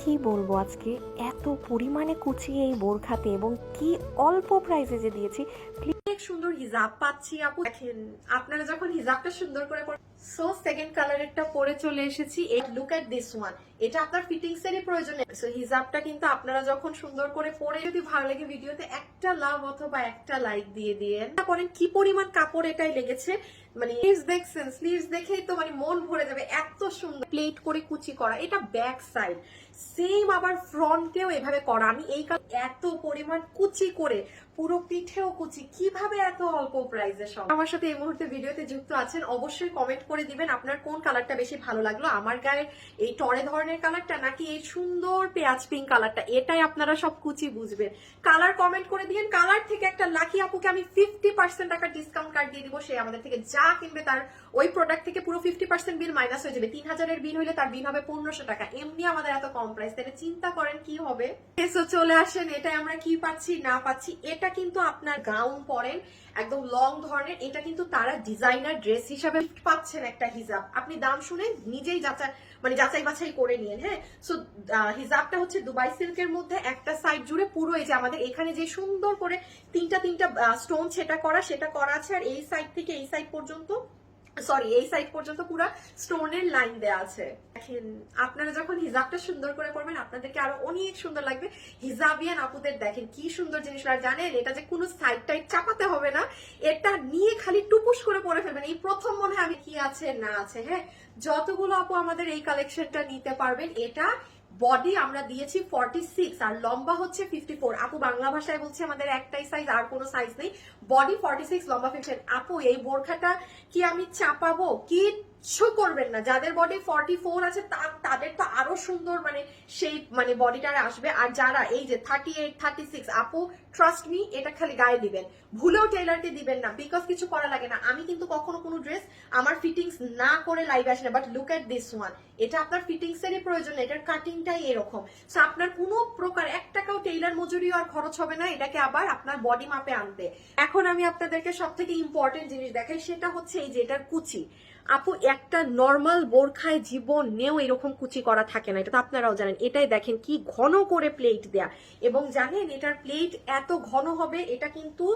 কি বলবো আজকে এত পরিমাণে কুচি এই বোরখাতে এবং কি অল্প প্রাইসে যে দিয়েছি। অনেক সুন্দর হিজাব পাচ্ছি আপু, দেখেন আপনারা যখন হিজাবটা সুন্দর করে সো সেকেন্ড কালারেরটা পরে চলে এসেছি। লুক এট দিস ওয়ান, এটা আপনার ফিটিংস এরই প্রয়োজন নেই। সো হিজাবটা কিন্তু আপনারা যখন সুন্দর করে পরে, যদি ভালো লাগে ভিডিওতে একটা লাভ অথবা একটা লাইক দিয়ে দিয়েন। করেন কি পরিমাণ কাপড় এটাই লেগেছে, মানে স্লিভস দেখছেন, স্লিভস দেখেই তো মানে মন ভরে যাবে, এত সুন্দর প্লেট করে কুচি করা। এটা ব্যাক সাইড সেম, আবার ফ্রন্টেও এভাবে করা। আমি এই এত পরিমাণ কুচি করে পুরো পিঠেও কুচি, কিভাবে এত অল্প প্রাইসে সব। আমার সাথে এই মুহূর্তে ভিডিওতে যুক্ত আছেন, অবশ্যই কমেন্ট করে দিবেন আপনার কোন কালারটা বেশি ভালো লাগলো, আমার গায়ে এই টরে ধরনের কালারটা নাকি এই সুন্দর পেঁয়াজ পিঙ্ক কালারটা। এটাই আপনারা সব কুচি বুঝবেন। কালার কমেন্ট করে দিবেন। কালার থেকে একটা লাকি আপুকে আমি 50% টাকা ডিসকাউন্ট কার্ড দিয়ে দিব। সে আমাদের থেকে যা কিনবে তার ওই প্রোডাক্ট থেকে পুরো 50% বিল মাইনাস হয়ে যাবে। 3000 এর বিল হইলে তার বিল হবে 1500 টাকা। এমনি আমাদের এত কম প্রাইস, তাহলে চিন্তা করেন কি হবে। এসো চলে আসেন, এটাই আমরা কি পাচ্ছি না পাচ্ছি। এটা কিন্তু আপনার গাউন পরেন একদম লং ধরনের, এটা কিন্তু তারা ডিজাইনার ড্রেস হিসাবে পাচ্ছেন একটা হিজাব। আপনি দাম শুনে নিজেই যাচাই বাছাই করে নিন। হ্যাঁ, সো হিজাবটা হচ্ছে দুবাই সিল্কের মধ্যে একটা সাইড জুড়ে পুরো এই যে আমাদের এখানে যে সুন্দর করে তিনটা স্টোন সেটা করা আছে, আর এই সাইড থেকে এই সাইড পর্যন্ত, সরি এই সাইড পর্যন্ত পুরো স্টোনের লাইন দেয়া আছে। দেখেন আপনারা যখন হিজাবটা সুন্দর করে পরবেন আপনাদেরকে আরো অনেক সুন্দর লাগবে। হিজাবিয়ান আপুদের দেখেন কি সুন্দর জিনিস, আর জানেন এটা যে কোনো সাইড টাইড চাপাতে হবে না, এটা নিয়ে খালি টুপুস করে পরে ফেলবেন। এই প্রথম মনে হয় আমি কি আছে না আছে। হ্যাঁ, যতগুলো আপু আমাদের এই কালেকশনটা নিতে পারবেন। এটা বডি আমরা দিয়েছি 46 আর লম্বা হচ্ছে 54। আপু বাংলা ভাষায় বলছে আমাদের একটাই সাইজ, আর কোনো সাইজ নেই। বডি 46, লম্বা 57। আপু এই বোরখাটা কি আমি চাপাবো? কিচ্ছু করবেন না। যাদের বডি 44 আছে তাদের তো আরো সুন্দর মানে সেই মানে বডিটা আসবে। আর যারা এই যে 38, 36, আপু ট্রাস্ট মি, এটা খালি গায়ে দিবেন, ভুলেও টেইলারকে দিবেন না, বিকজ কিছু করা লাগে না। আমি কিন্তু কখনো কোনো ড্রেস আমার ফিটিংস না করে লাইভে আসে না, but look at this one, এটা আপনার ফিটিংস এরই প্রয়োজন, এটার কাটিংটাই এরকম। সো আপনার কোনো প্রকার 1 টাকাও টেইলার মজুরিও আর খরচ হবে না এটাকে আবার আপনার বডি মাপে আনতে। এখন আমি আপনাদেরকে সব থেকে ইম্পর্টেন্ট জিনিস দেখাই, সেটা হচ্ছে এই যে এটার কুচি। আপু একটা নর্মাল বোরখায় জীবনেও এরকম কুচি করা থাকে না, এটা তো আপনারাও জানেন। এটাই দেখেন কি ঘন করে প্লেট দেয়া, এবং জানেন এটার প্লেট এত ঘন হবে, এটা কিন্তু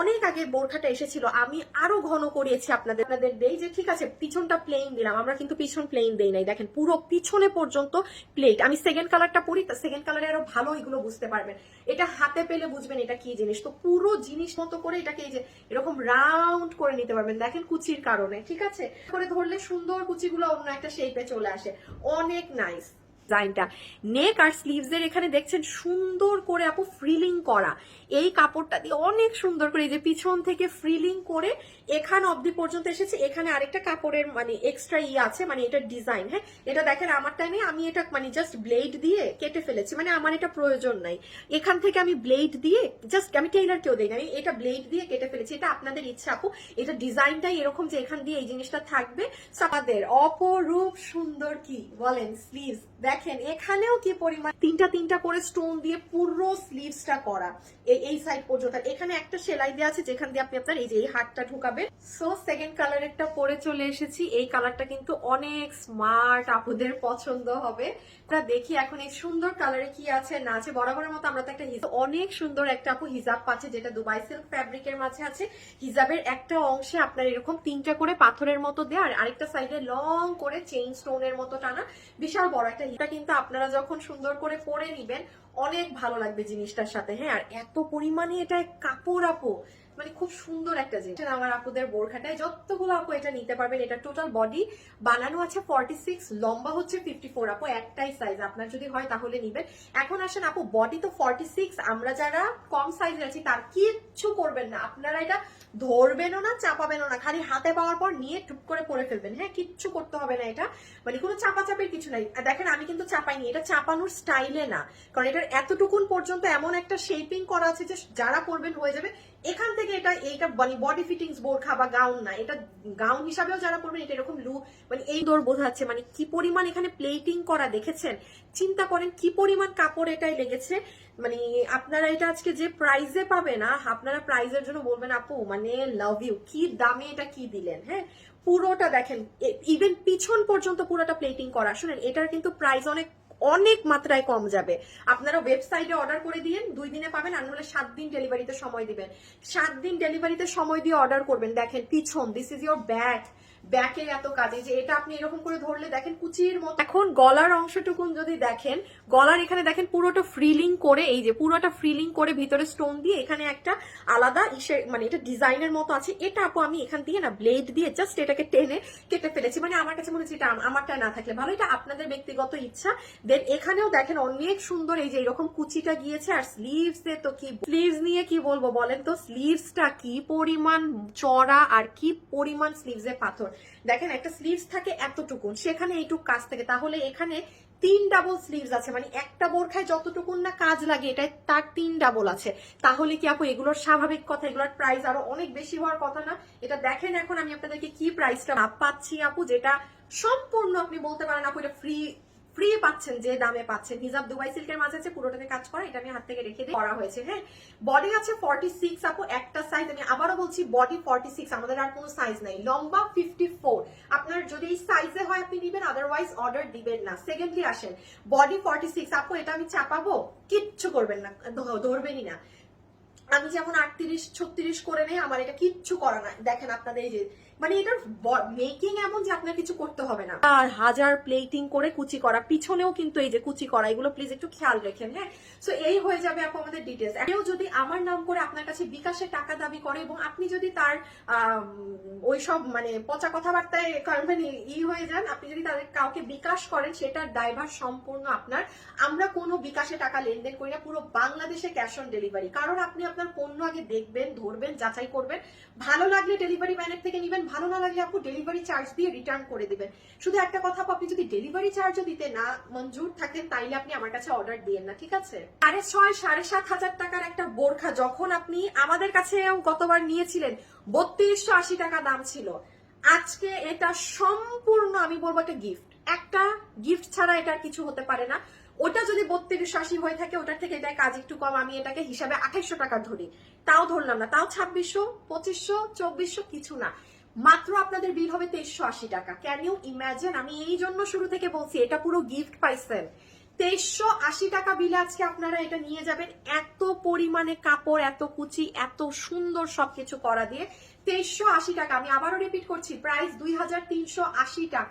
অনেক আগে বোরখাটা এসেছিল, আমি আরো ঘন করিয়েছি আপনাদের দেই যে ঠিক আছে পিছনটা প্লেন দিলাম, আমরা কিন্তু পিছন প্লেন দেই নাই। দেখেন পুরো পিছনে পর্যন্ত প্লেট। আমি সেকেন্ড কালারটা পরি, সেকেন্ড কালারে আরো ভালো এগুলো বুঝতে পারবেন, এটা হাতে পেলে বুঝবেন এটা কি জিনিস। তো পুরো জিনিস মতো করে এটাকে এই যে এরকম রাউন্ড করে নিতে পারবেন, দেখেন কুচির কারণে। ঠিক আছে, করে ধরলে সুন্দর কুচিগুলো অন্য একটা শেপে চলে আসে, অনেক নাইস ডিজাইনটা। নেক আর স্লিভস এর এখানে দেখছেন সুন্দর করে আপু ফ্রিলিং করা, এই কাপড়টা দিয়ে অনেক সুন্দর করে এই যে পিছন থেকে ফ্রিলিং করে এখান অবধি পর্যন্ত এসেছে। এখানে আরেকটা কাপড়ের মানে এক্সট্রা আছে, মানে এটা ডিজাইন। হ্যাঁ, এটা দেখেন আমার টাইমে আমি এটা মানে জাস্ট ব্লেড দিয়ে কেটে ফেলেছি, মানে আমার এটা প্রয়োজন নাই। এখান থেকে আমি ব্লেড দিয়ে জাস্ট, আমি টেইলার কেউ দেই না, আমি এটা ব্লেড দিয়ে কেটে ফেলেছি। এটা আপনাদের ইচ্ছা আপু, এটা ডিজাইনটাই এরকম যে এখান দিয়ে এই জিনিসটা থাকবে। আমাদের অপরূপ সুন্দর কি বলেন স্লিভস দেখেন, এখানেও কি পরিমাণ তিনটা করে স্টোন দিয়ে পুরো স্লিভসটা করা এই সাইড পর্যন্ত। এখানে একটা সেলাই দেওয়া আছে যেখান দিয়ে আপনি আপনার এই যে এই হাতটা ঢুকাবেন। সো সেকেন্ড কালারেরটা পরে চলে এসেছি। এই কালারটা কিন্তু অনেক স্মার্ট, আপুদের পছন্দ হবে। আমরা দেখি এখন এই সুন্দর কালারে কি আছে না আছে। বরাবরের মতো আমরা তো একটা অনেক সুন্দর একটা আপু হিজাব পাচ্ছে, যেটা দুবাই সিল্ক ফ্যাব্রিকের মাঝে আছে। হিজাবের একটা অংশে আপনার এরকম 3টা করে পাথরের মতো দেওয়া, আর আরেকটা সাইডে লং করে চেইন স্টোনের মতো টানা, বিশাল বড় একটা। এটা কিন্তু আপনারা যখন সুন্দর করে পরে নিবেন অনেক ভালো লাগবে জিনিসটার সাথে। হ্যাঁ, আর এত পরিমাণে এটা কাপড় আপু, মানে খুব সুন্দর একটা জিনিস। আমার আপুদের বোরখাটায় যতগুলো আপু এটা নিতে পারবেন। এটা টোটাল বডি বানানো আছে 46, লম্বা হচ্ছে 54। আপু একটাই সাইজ, আপনার যদি হয় তাহলে নিবেন। এখন আসেন আপু, বডি তো 46, আমরা যারা কম সাইজে আছি তার কিচ্ছু করবেন না, আপনারা এটা ধরবেনও না চাপাবেনও না, খালি হাতে পাওয়ার পর নিয়ে টুপ করে পরে ফেলবেন। হ্যাঁ, কিচ্ছু করতে হবে না, এটা মানে কোনো চাপাচাপির কিছু নাই। দেখেন আমি কিন্তু চাপাইনি, এটা চাপানোর স্টাইলে না, কারণ এটার এতটুকুন পর্যন্ত এমন একটা শেপিং করা আছে যে যারা পরবেন হয়ে যাবে। এখান থেকে এইটা মানে বডি ফিটিংস বোরখা বা গাউন না, এটা গাউন হিসাবেও যারা পরবেন এটা এরকম মানে এই দৌড় বোঝাচ্ছে, মানে কি পরিমাণ এখানে প্লেটিং করা দেখেছেন। চিন্তা করেন কি পরিমাণ কাপড় এটাই লেগেছে। মানে আপনারা এটা আজকে যে প্রাইজে পাবে না, আপনারা প্রাইজের জন্য বলবেন আপু মানে লাভ ইউ, কি দামে এটা কি দিলেন। হ্যাঁ, পুরোটা দেখেন ইভেন পিছন পর্যন্ত পুরোটা প্লেটিং করা। শুনেন এটার কিন্তু প্রাইস অনেক অনেক মাত্রায় কম যাবে। আপনারা ওয়েবসাইটে অর্ডার করে দিয়েন, 2 দিনে পাবেন, আর নাহলে 7 দিন ডেলিভারিতে সময় দিবেন। 7 দিন ডেলিভারিতে সময় দিয়ে অর্ডার করবেন। দেখেন পিছন, দিস ইজ ইয়োর ব্যাক, ব্যাকের এত কাজে যে এটা আপনি এরকম করে ধরলে দেখেন কুচির মতো। এখন গলার অংশটুকুন যদি দেখেন, গলার এখানে দেখেন পুরোটা ফ্রিলিং করে, এই যে পুরোটা ফ্রিলিং করে ভিতরে স্টোন দিয়ে এখানে একটা আলাদা মানে এটা ডিজাইনের মতো আছে। এটা আপু আমি এখান দিয়ে না ব্লেড দিয়ে জাস্ট এটাকে টেনে কেটে ফেলেছি, মানে আমার কাছে মনে হচ্ছে এটা আমারটা না থাকলে ভালো, এটা আপনাদের ব্যক্তিগত ইচ্ছা। দেন এখানেও দেখেন অনেক সুন্দর এই যে এরকম কুচিটা গিয়েছে। আর স্লিভস এ তো কি, স্লিভস নিয়ে কি বলবো বলেন তো, স্লিভসটা কি পরিমাণ চড়া আর কি পরিমাণ স্লিভসে পাথর। দেখেন একটা স্লিভস থাকে এতটুকুন, সেখানে এইটুক কাজ থাকে, তাহলে এখানে 3 ডাবল স্লিভস আছে, মানে একটা বোরখায় যতটুকুন না কাজ লাগে এটা তার 3 ডাবল আছে। তাহলে কি আপু এগুলোর স্বাভাবিক কথা, এগুলোর প্রাইস আরো অনেক বেশি হওয়ার কথা না? এটা দেখেন এখন আমি আপনাদেরকে কি প্রাইসটা পাচ্ছি আপু, যেটা সম্পূর্ণ আপনি বলতে পারেন আপু এটা ফ্রি পাচ্ছেন, যে দামে পাচ্ছেন। হিজাব দুবাই সিল্কের মাঝে আছে, পুরোটাতে কাজ করা, এটা আমি হাত থেকে রেখে দিয়ে করা হয়েছে। হ্যাঁ, বডি আছে 46 আপু, একটা সাইজ, আমি আবারও বলছি বডি 46, আমাদের আর কোনো সাইজ নাই। লম্বা 54, আপনার যদি এই সাইজে হয় আপনি নিবেন, আদারওয়াইজ অর্ডার দিবেন না। সেকেন্ডলি আসেন, বডি 46 আপু, এটা আমি চাপাবো, কিচ্ছু করবেন না, ধরবেনই না। আমি যেমন 38 36 করে নেই, আমার এটা কিচ্ছু করা না। দেখেন আপনাদের এই যে মানে এটার মেকিং এমন যে আপনার কিছু করতে হবে না। আর হাজার প্লেটিং করে কুচি করা, পিছনেও কিন্তু এই যে কুচি করা, এগুলো প্লিজ একটু খেয়াল রাখেন। হ্যাঁ, সো এই হয়ে যাবে আপু আমাদের ডিটেলস। কেউ যদি আমার নাম করে আপনার কাছে বিকাশে টাকা দাবি করে এবং আপনি যদি তার ওইসব মানে পচা কথাবার্তায় মানে হয়ে যান, আপনি যদি তাদের কাউকে বিকাশ করেন, সেটার দায়ভার সম্পূর্ণ আপনার। আমরা কোনো বিকাশে টাকা লেনদেন করি না, পুরো বাংলাদেশে ক্যাশ অন ডেলিভারি। কারণ আপনি আপনার পণ্য আগে দেখবেন, ধরবেন, যাচাই করবেন, ভালো লাগলে ডেলিভারি ম্যানের থেকে নিবেন, ভালো না লাগলে আপু ডেলিভারি চার্জ দিয়ে রিটার্ন করে দিবেন। শুধু একটা কথা আপু, আপনি যদি ডেলিভারি চার্জও দিতে না মঞ্জুর থাকেন, তাইলে আপনি আমার কাছে অর্ডার দিয়েন না, ঠিক আছে? 6,500 7,500 টাকার একটা বোরখা যখন আপনি আমাদের কাছেও গতবার নিয়েছিলেন, 3280 টাকা দাম ছিল। আজকে এটা সম্পূর্ণ আমি বলবো একটা গিফট, একটা গিফট ছাড়া এটা কিছু হতে পারে না। ওটা যদি 3280 হয়ে থাকে, ওটার থেকে এটা কাজ একটু কম, আমি এটাকে হিসাবে 2800 টাকা ধরি, তাও ধরলাম না, তাও 2600 2500 2400 কিছু না, মাত্র আপনাদের বিল হবে 2380 টাকা। Can you imagine? আমি এই জন্য শুরু থেকে বলছি এটা পুরো গিফট পাইছেন। 2380 টাকা বিলে আজকে আপনারা এটা নিয়ে যাবেন, এত পরিমাণে কাপড়, এত কুচি, এত সুন্দর সবকিছু করা দিয়ে 2380 টাকা। আমি আবারও রিপিট করছি, প্রাইস 2380 টাকা।